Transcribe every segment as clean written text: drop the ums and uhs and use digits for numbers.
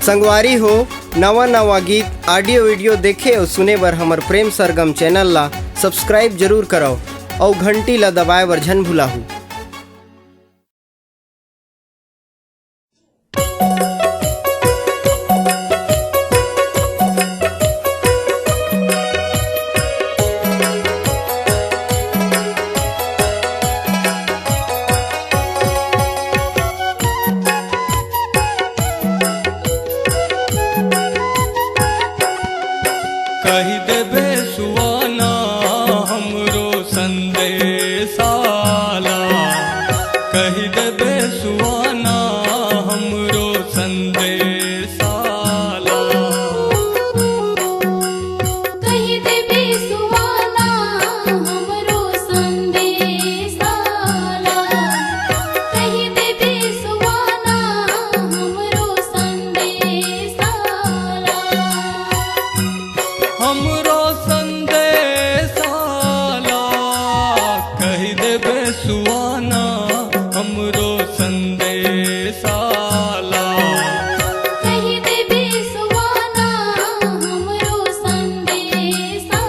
संगवारी हो नवा नवा गीत ऑडियो वीडियो देखे और सुने बर हमर प्रेम सरगम चैनल ला सब्सक्राइब जरूर करो और घंटी ला दबाए बर झन भुलाहू। कही देबे सुवाना हमरो संदेशाला, कही देबे सुवाना हमरो संदेशाला, कही देबे सुवाना हमरो संदेशाला, कही देबे सुवाना हमरो संदेशाला, हमरो संदेशाला, कही देबे सुवाना हमरो संदेशाला, कही देबे सुवाना हमरो संदेशाला।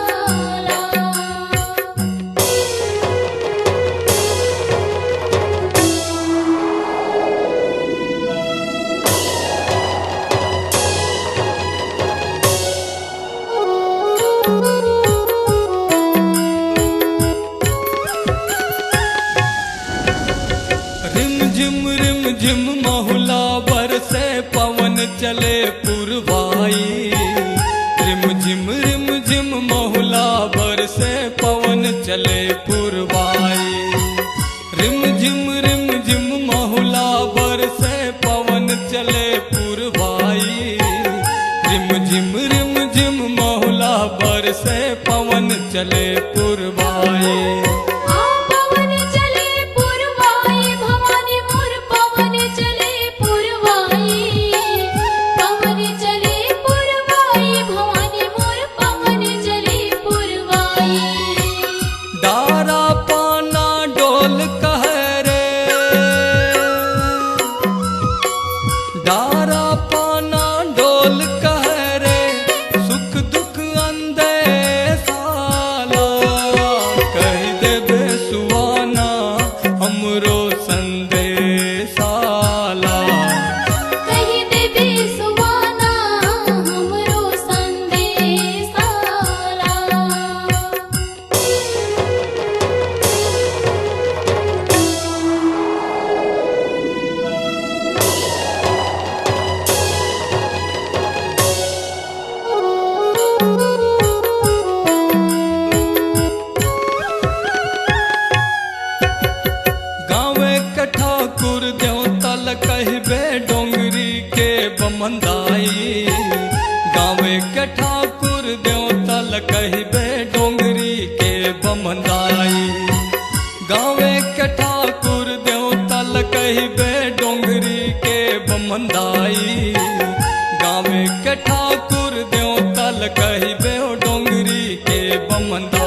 रिम झिम महुला बरसे पवन चले पुरवाई, रिम झिम महुला बरसे पवन चले पुरवाई, रिम झिम महुला बरसे पवन चले पुरवाई, रिम झिम महुला बरसे पवन चले पुरवाई। पवन चले पुरवाई भवानी मोर पवन चले पुरवाई, पवन चले पुरवाई भवानी मोर पवन चले पुरवाई। डारा पाना डोल कह रे, डारा पाना डोल कह रे, सुख दुख अंदेशाला, कह देबे सुवाना हमरो संदेशाला, कही देबे सुवाना हमरो संदेशाला। गाँवे के ठाकुर देवतल कहबे डोंगरी के बमंदाई, गाँवे के ठाकुर देवतल कहबे डोंगरी के बमंदाई, गाँवे के ठाकुर देवतल कहबे डोंगरी के बमंदाई, गाँवे के ठाकुर देवतल कहबे डोंगरी के बमंदाई।